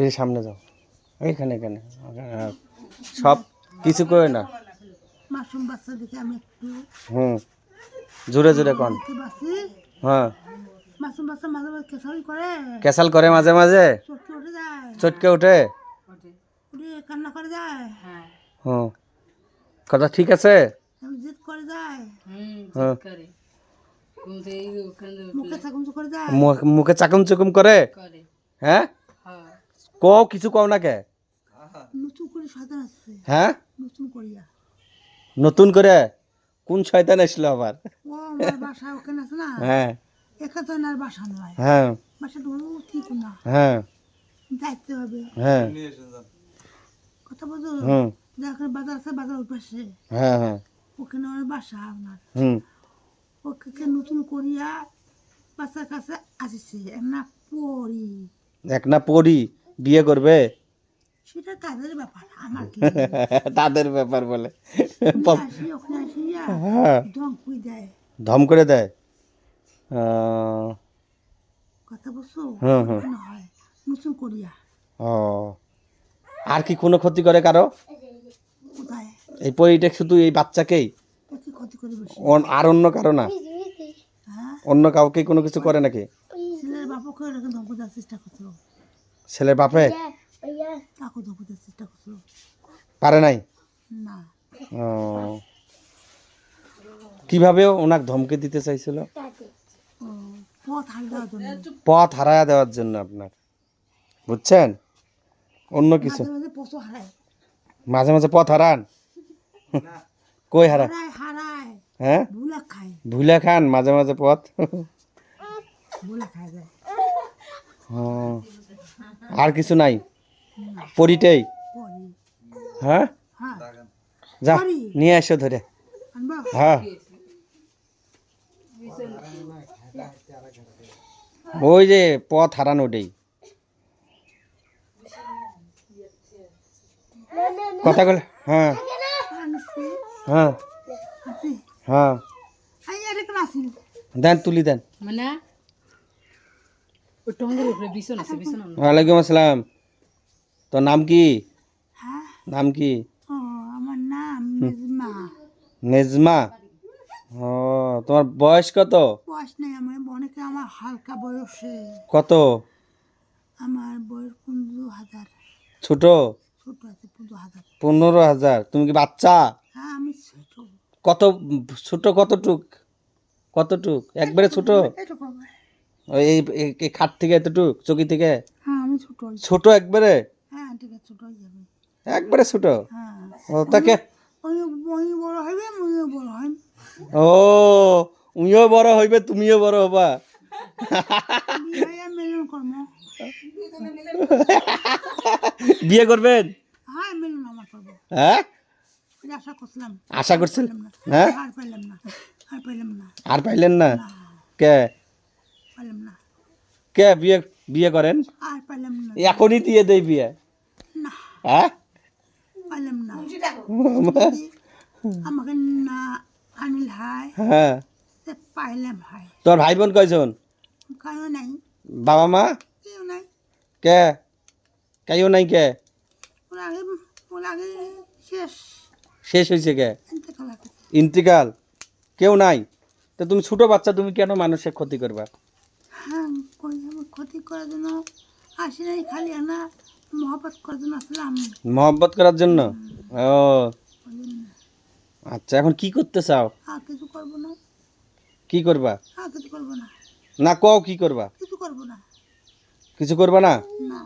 এই সামনে যাও, এইখানে এখানে সব কিছু করে না। মাসুম বাচ্চা দেখে আমি একটু জোরে জোরে কন। বাসি হ্যাঁ, মাসুম বাচ্চা মাঝে মাঝে কেসাল করে, ক্যাসাল করে মাঝে মাঝে, চটকে উঠে যায়, চটকে ওঠে, উঠে কান্না করে যায়, হুম, কথা ঠিক আছে। জিদ করে যায়, হ্যাঁ, মুখে চাকুম করে যায়, মুখে চাকুম চুকুম করে। হ্যাঁ, কও কিছু কও না কে। নতুন করে শয়তান আসছে, হ্যাঁ, নতুন করিয়া নতুন করে কোন শয়তান আসলো আবার? ও আমার বাসা ওখানে আছে না, হ্যাঁ এখানে তো আর বাসা নয়, হ্যাঁ বাসাটা ঠিক না, হ্যাঁ যাইতে হবে, হ্যাঁ কথা বলছো, হুম যখন বাজার আছে বাজার ওই পাশে, হ্যাঁ হ্যাঁ ওখানে আমার বাসা আপনার, হুম ওকে নতুন করিয়া বাচ্চার কাছে আসছে না পড়ি, এক না পড়ি বিয়ে করবে, সেটা তাদের ব্যাপার, আমার কি তাদের ব্যাপার বলে। আসি ওখানে আসিয়া হ্যাঁ, ধমকুই দেয়, ধম করে দেয়। কথা বলছো, হুম হুম ওখানে হয় নতুন করিয়া, ও, আর কি কোনো ক্ষতি করে কারো? কোথায় এই পরিটা শুধু এই বাচ্চাকেই, কি ক্ষতি করে বেশি, আর অন্য কারো না? হ্যাঁ অন্য কাউকে কোনো কিছু করে নাকি? ছেলের বাপকে এরকম ধমক দেওয়ার চেষ্টা করছিল, ছেলের বাপে তাকে ধমক দেওয়ার চেষ্টা করছিল, পারে নাই? না ও, কিভাবে ওনাকে ধমকে দিতে চাইছিল? ও পথ হারিয়ে দেওয়ার জন্য, পথ হারায়া দেওয়ার জন্য আপনার, বুঝছেন? অন্য কিছু মাঝে মাঝে পশু হারায়, মাঝে মাঝে পথ হারান? কই হারান? হারায় হারায়, হ্যাঁ, ভুলা খায়, ভুলে খান মাঝে মাঝে পথ। ভুলা খায় যায়, ও, আর কিছু নাই পরিটেই? পরি হ্যাঁ, হ্যাঁ যা পরি নিয়ে আসো ধরে। আনবা, হ্যাঁ, ওই যে পথ হারান ওটাই, কথা বলে। হ্যাঁ আনছি হ্যাঁ আছি, হ্যাঁ, আই আরে কেন আসিল, দেন তুলি দেন। মানে ওই টঙ্গের উপরে বিছন আছে, বিছন ওয়ালাইকুম আসসালাম। তোর নাম কি? হ্যাঁ নাম কি? ও আমার নাম মেজমা, নেজমা। ও, তোমার বয়স কত? বয়স নেই আমার, অনেকে আমার হালকা বয়সে, কত? আমার বয়স 15,000, ছোট? ছোট আছে 15,000, 15,000। তুমি কি বাচ্চা? হ্যাঁ আমি ছোট, কত ছোট? কতটুক? কতটুক একবারে ছোট? এরকম, ওই এই খাট থেকে এতটুক, চকি থেকে? হ্যাঁ আমি ছোট, ছোট একবারে? হ্যাঁ ঠিক আছে ছোট হয়ে যাবে, একবারে ছোট? হ্যাঁ ও তাকে, ওই ওই বড় হইবে মুইও বড় হইম, ও উইও বড় হইবে তুমিও বড় হবা। বিয়ে মিলন কর্ম, বিয়ে করবেন? হ্যাঁ মিলন আমার করবো, হ্যাঁ, ওই আশা করছিলাম, আশা করছেন? পাইলাম না, হ্যাঁ, আর পাইলাম না, আর পাইলাম না, আর পাইলেন না? না কে পাইলাম না, কে বিয়ে বিয়ে করেন? আর পাইলাম না, এখনই দিয়ে দেই বিয়ে। না হ্যাঁ, পাইলাম না, আমাকে না আনিল হয়, হ্যাঁ। তে পাইলাম হয়, তোর ভাই বোন কয়জন? কারো নাই, বাবা মা? কেউ নাই, কে কেউ নাই? কে ওর আগে শেষ, শেষ হয়েছে? কে ইন্তেকাল আছে, ইন্তিকাল? কেউ নাই? তো তুমি ছোট বাচ্চা, তুমি কেন মানুষের ক্ষতি করবা? হ্যাঁ কই আমি ক্ষতি করার জন্য আসি নাই, খালি না মহব্বত করার জন্য আসলাম, মহব্বত করার জন্য? ও ওই জন্য। আচ্ছা, এখন কি করতে চাও? আর কিছু করবো না, কি করবা? আর কিছু করবো না, না কও কি করবা? কিছু করবো না, কিছু করবা না? না